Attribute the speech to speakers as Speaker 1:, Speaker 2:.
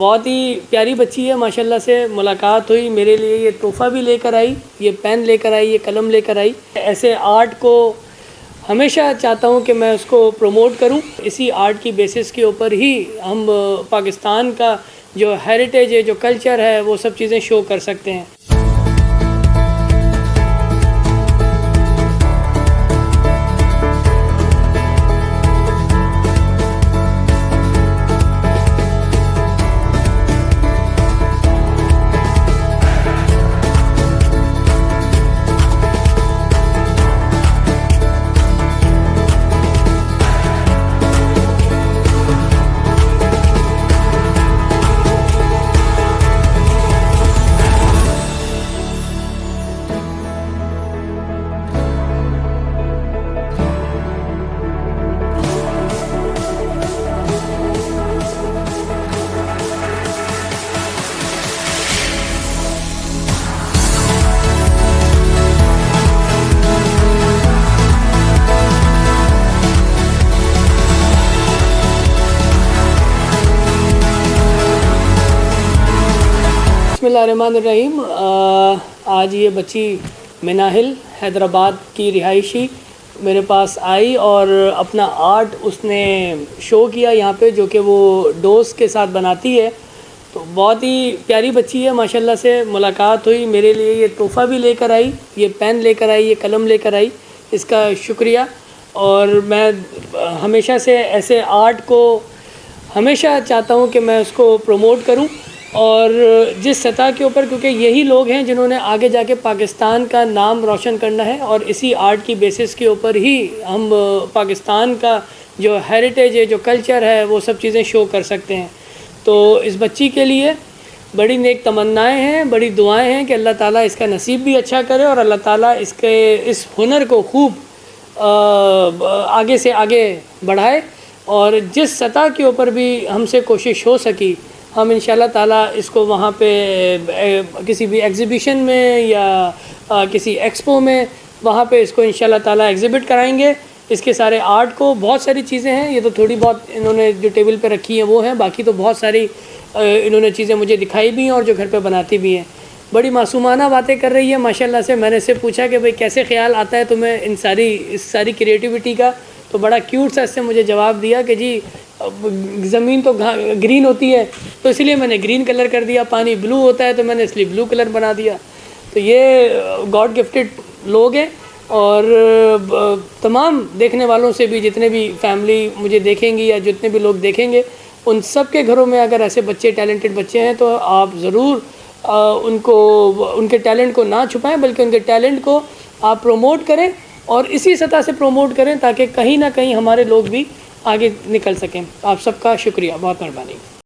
Speaker 1: بہت ہی پیاری بچی ہے ماشاءاللہ سے ملاقات ہوئی، میرے لیے یہ تحفہ بھی لے کر آئی، یہ پین لے کر آئی، یہ قلم لے کر آئی۔ ایسے آرٹ کو ہمیشہ چاہتا ہوں کہ میں اس کو پروموٹ کروں، اسی آرٹ کی بیسس کے اوپر ہی ہم پاکستان کا جو ہیریٹیج ہے، جو کلچر ہے، وہ سب چیزیں شو کر سکتے ہیں۔ بسم اللہ الرحمن الرحیم۔ آج یہ بچی مناہل حیدرآباد کی رہائشی میرے پاس آئی اور اپنا آرٹ اس نے شو کیا یہاں پہ، جو کہ وہ ڈوس کے ساتھ بناتی ہے۔ تو بہت ہی پیاری بچی ہے ماشاءاللہ سے ملاقات ہوئی، میرے لیے یہ تحفہ بھی لے کر آئی، یہ پین لے کر آئی، یہ قلم لے کر آئی، اس کا شکریہ۔ اور میں ہمیشہ سے ایسے آرٹ کو ہمیشہ چاہتا ہوں کہ میں اس کو پروموٹ کروں، اور جس سطح کے اوپر، کیونکہ یہی لوگ ہیں جنہوں نے آگے جا کے پاکستان کا نام روشن کرنا ہے، اور اسی آرٹ کی بیسس کے اوپر ہی ہم پاکستان کا جو ہیریٹیج ہے، جو کلچر ہے، وہ سب چیزیں شو کر سکتے ہیں۔ تو اس بچی کے لیے بڑی نیک تمنائیں ہیں، بڑی دعائیں ہیں کہ اللہ تعالیٰ اس کا نصیب بھی اچھا کرے، اور اللہ تعالیٰ اس ہنر کو خوب آگے سے آگے بڑھائے، اور جس سطح کے اوپر بھی ہم سے کوشش ہو سکی، ہم انشاءاللہ تعالیٰ اس کو وہاں پہ کسی بھی ایگزیبیشن میں یا کسی ایکسپو میں وہاں پہ اس کو انشاءاللہ تعالیٰ ایگزیبٹ کرائیں گے۔ اس کے سارے آرٹ کو، بہت ساری چیزیں ہیں، یہ تو تھوڑی بہت انہوں نے جو ٹیبل پہ رکھی ہیں وہ ہیں، باقی تو بہت ساری انہوں نے چیزیں مجھے دکھائی بھی ہیں اور جو گھر پہ بناتی بھی ہیں۔ بڑی معصومانہ باتیں کر رہی ہے ماشاءاللہ سے۔ میں نے اس سے پوچھا کہ بھئی کیسے خیال آتا ہے تمہیں اس ساری کریٹیوٹی کا، تو بڑا کیوٹ سا اس سے مجھے جواب دیا کہ جی زمین تو گرین ہوتی ہے تو اس لیے میں نے گرین کلر کر دیا، پانی بلو ہوتا ہے تو میں نے اس لیے بلو کلر بنا دیا۔ تو یہ گاڈ گفٹڈ لوگ ہیں، اور تمام دیکھنے والوں سے بھی، جتنے بھی فیملی مجھے دیکھیں گی یا جتنے بھی لوگ دیکھیں گے، ان سب کے گھروں میں اگر ایسے بچے، ٹیلنٹڈ بچے ہیں، تو آپ ضرور ان کے ٹیلنٹ کو نہ چھپائیں، بلکہ ان کے ٹیلنٹ کو آپ پروموٹ کریں، اور اسی سطح سے پروموٹ کریں تاکہ کہیں نہ کہیں ہمارے لوگ بھی آگے نکل سکیں۔ آپ سب کا شکریہ، بہت مہربانی۔